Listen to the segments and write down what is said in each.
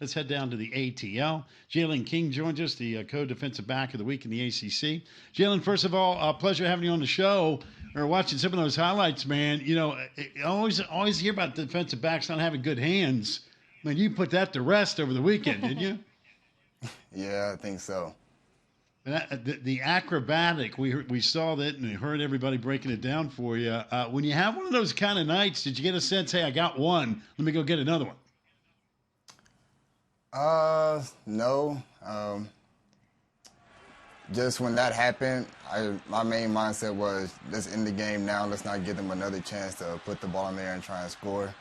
Let's head down to the ATL. Jaylon King joins us, the co-defensive back of the week in the ACC. Jaylon, first of all, pleasure having you on the show. Or watching some of those highlights, man. You know, I always hear about defensive backs not having good hands. Man, you put that to rest over the weekend, didn't you? Yeah, I think so. The acrobatic, we saw that and we heard everybody breaking it down for you. When you have one of those kind of nights, did you get a sense, hey, I got one, let me go get another one? No. Just when that happened, my main mindset was, let's end the game now. Let's not give them another chance to put the ball in there and try and score.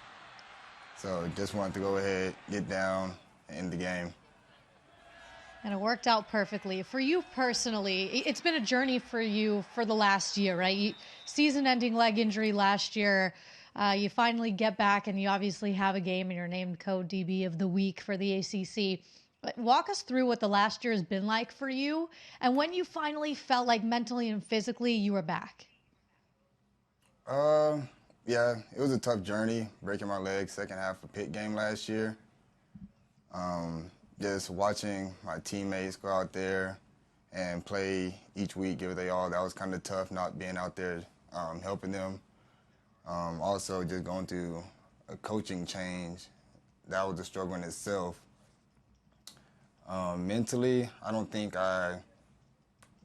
So just wanted to go ahead, get down, and end the game. And it worked out perfectly. For you personally, it's been a journey for you for the last year, right? Season-ending leg injury last year. You finally get back, and you obviously have a game, and you're named co-DB of the week for the ACC. But walk us through what the last year has been like for you, and when you finally felt like mentally and physically you were back. Yeah, it was a tough journey, breaking my leg second half of Pitt game last year. Just watching my teammates go out there and play each week, give it they all, that was kind of tough, not being out there helping them. Also, just going through a coaching change, that was a struggle in itself. Mentally, I don't think I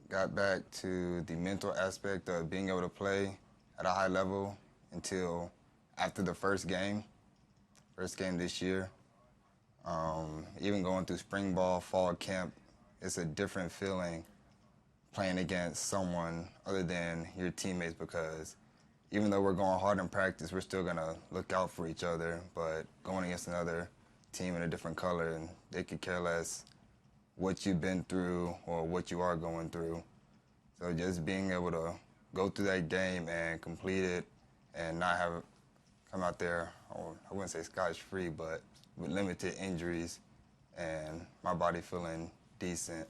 got back to the mental aspect of being able to play at a high level until after the first game this year. Even going through spring ball, fall camp, it's a different feeling playing against someone other than your teammates, because even though we're going hard in practice, we're still going to look out for each other. But going against another team in a different color, and they could care less what you've been through or what you are going through. So just being able to go through that game and complete it and not have it come out there, or I wouldn't say scotch-free, but with limited injuries and my body feeling decent,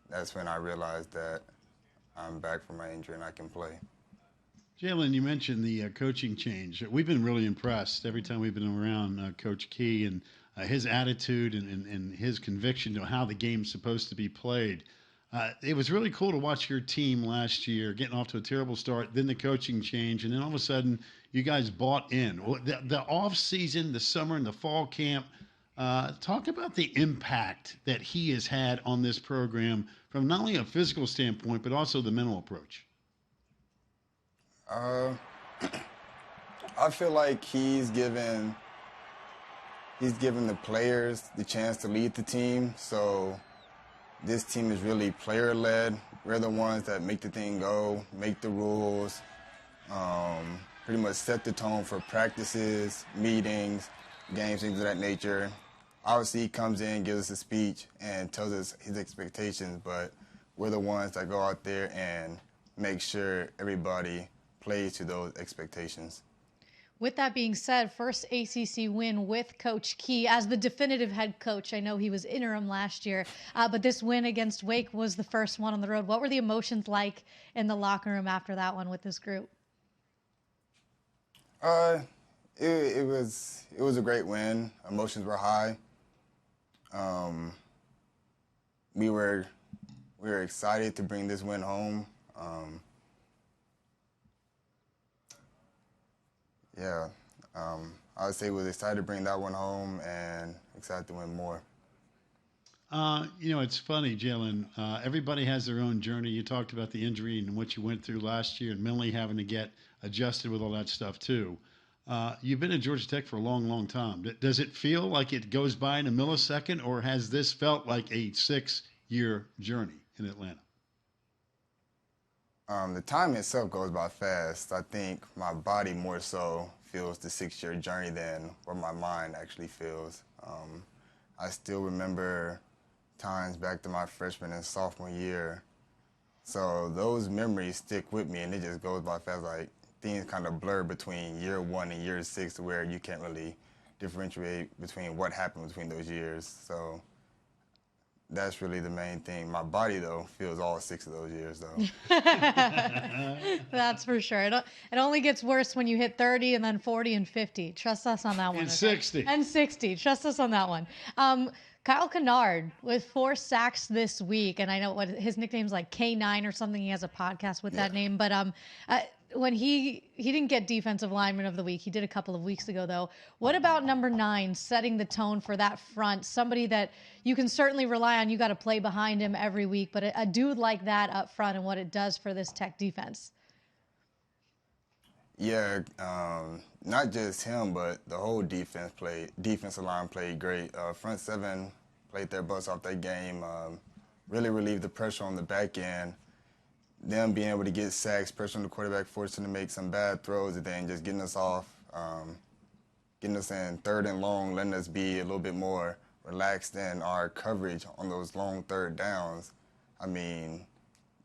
that's when I realized that I'm back from my injury and I can play. Jaylon, you mentioned the coaching change. We've been really impressed every time we've been around Coach Key and his attitude and his conviction to how the game's supposed to be played. It was really cool to watch your team last year getting off to a terrible start, then the coaching change, and then all of a sudden you guys bought in. The off season, the summer and the fall camp, talk about the impact that he has had on this program from not only a physical standpoint, but also the mental approach. I feel like he's given the players the chance to lead the team. So this team is really player-led. We're the ones that make the thing go, make the rules, pretty much set the tone for practices, meetings, games, things of that nature. Obviously, he comes in, gives us a speech, and tells us his expectations, but we're the ones that go out there and make sure everybody plays to those expectations. With that being said, first ACC win with Coach Key as the definitive head coach. I know he was interim last year, but this win against Wake was the first one on the road. What were the emotions like in the locker room after that one with this group? It was a great win. Emotions were high. We were excited to bring this win home. I would say we were excited to bring that one home and excited to win more. It's funny, Jaylon. Everybody has their own journey. You talked about the injury and what you went through last year and mentally having to get adjusted with all that stuff, too. You've been at Georgia Tech for a long, long time. Does it feel like it goes by in a millisecond, or has this felt like a 6-year journey in Atlanta? The time itself goes by fast. I think my body more so feels the 6-year journey than what my mind actually feels. I still remember times back to my freshman and sophomore year. So those memories stick with me, and it just goes by fast. Like, things kind of blur between year 1 and year 6 where you can't really differentiate between what happened between those years. So that's really the main thing. My body, though, feels all 6 of those years, though. That's for sure. It only gets worse when you hit 30 and then 40 and 50. Trust us on that one. And okay? 60. And 60. Trust us on that one. Kyle Kennard with 4 sacks this week, and I know what his nickname's like K9 or something. He has a podcast with that name, but when he didn't get defensive lineman of the week, he did a couple of weeks ago though. What about number 9 setting the tone for that front? Somebody that you can certainly rely on. You got to play behind him every week, but a dude like that up front and what it does for this Tech defense. Yeah, not just him, but the whole defensive line played great. Front 7 played their butts off that game, really relieved the pressure on the back end. Them being able to get sacks, pressure on the quarterback, forcing to make some bad throws, and then just getting us off, getting us in 3rd and long, letting us be a little bit more relaxed in our coverage on those long 3rd downs. I mean,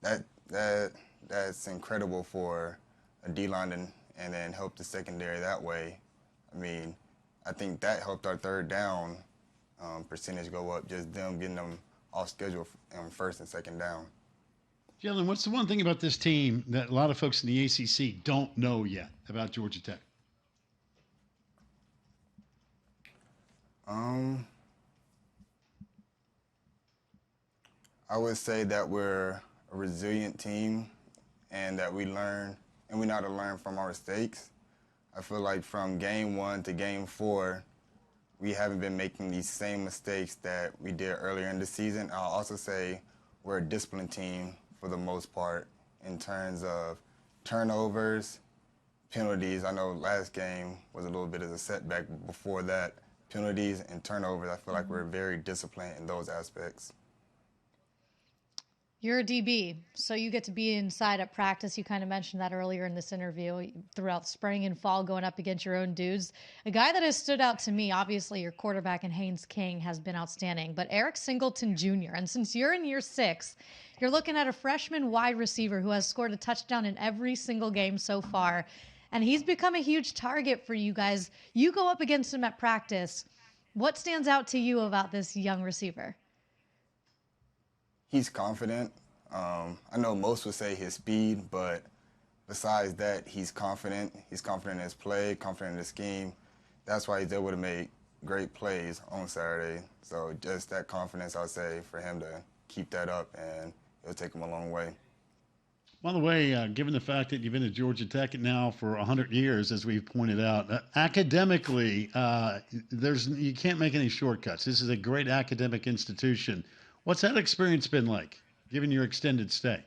that's incredible for a D-line and then help the secondary that way. I mean, I think that helped our 3rd down percentage go up, just them getting them off schedule on 1st and 2nd down. Jaylon, what's the one thing about this team that a lot of folks in the ACC don't know yet about Georgia Tech? I would say that we're a resilient team and that we know how to learn from our mistakes. I feel like from game 1 to game 4, we haven't been making these same mistakes that we did earlier in the season. I'll also say we're a disciplined team for the most part in terms of turnovers, penalties. I know last game was a little bit of a setback, but before that, penalties and turnovers, I feel like we're very disciplined in those aspects. You're a DB, so you get to be inside at practice. You kind of mentioned that earlier in this interview, throughout spring and fall, going up against your own dudes. A guy that has stood out to me, obviously your quarterback and Haynes King has been outstanding, but Eric Singleton Jr., and since you're in year 6, you're looking at a freshman wide receiver who has scored a touchdown in every single game so far, and he's become a huge target for you guys. You go up against him at practice. What stands out to you about this young receiver? He's confident. I know most would say his speed, but besides that, he's confident. He's confident in his play, confident in his scheme. That's why he's able to make great plays on Saturday. So just that confidence, I'll say, for him to keep that up, and it'll take him a long way. By the way, given the fact that you've been at Georgia Tech now for 100 years, as we've pointed out, academically, you can't make any shortcuts. This is a great academic institution. What's that experience been like, given your extended stay?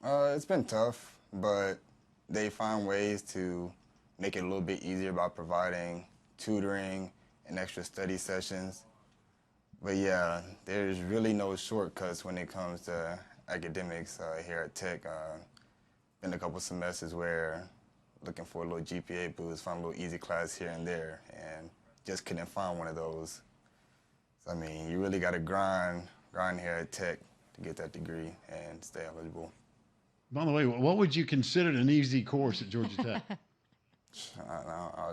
It's been tough, but they find ways to make it a little bit easier by providing tutoring and extra study sessions. But yeah, there's really no shortcuts when it comes to academics here at Tech. Been a couple semesters where looking for a little GPA boost, find a little easy class here and there, and just couldn't find one of those. I mean, you really got to grind here at Tech to get that degree and stay eligible. By the way, what would you consider an easy course at Georgia Tech?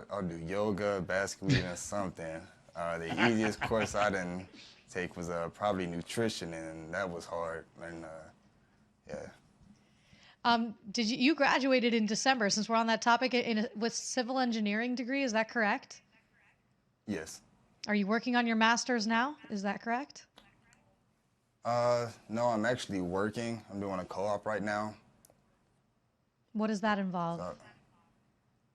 I'll do yoga, basketball, and something. The easiest course I didn't take was probably nutrition, and that was hard. And yeah. Did you graduated in December? Since we're on that topic, with civil engineering degree, is that correct? Yes. Are you working on your master's now? Is that correct? No, I'm actually working. I'm doing a co-op right now. What does that involve?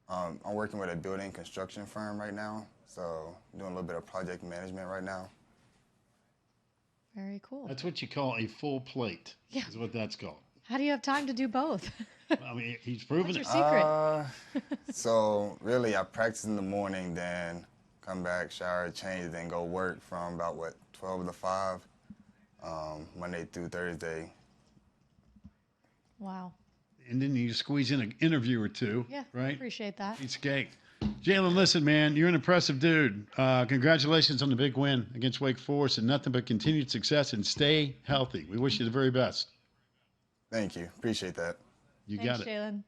I'm working with a building construction firm right now, so I'm doing a little bit of project management right now. Very cool. That's what you call a full plate. Yeah. Is what that's called. How do you have time to do both? I mean, he's proven What's it. your secret? So really, I practice in the morning, then come back, shower, change, then go work from about 12 to 5, Monday through Thursday. Wow. And then you squeeze in an interview or two. Yeah, right? Appreciate that. It's cake. Jaylon, listen, man, you're an impressive dude. Congratulations on the big win against Wake Forest, and nothing but continued success, and stay healthy. We wish you the very best. Thank you. Appreciate that. You got Thanks, it. Jaylon.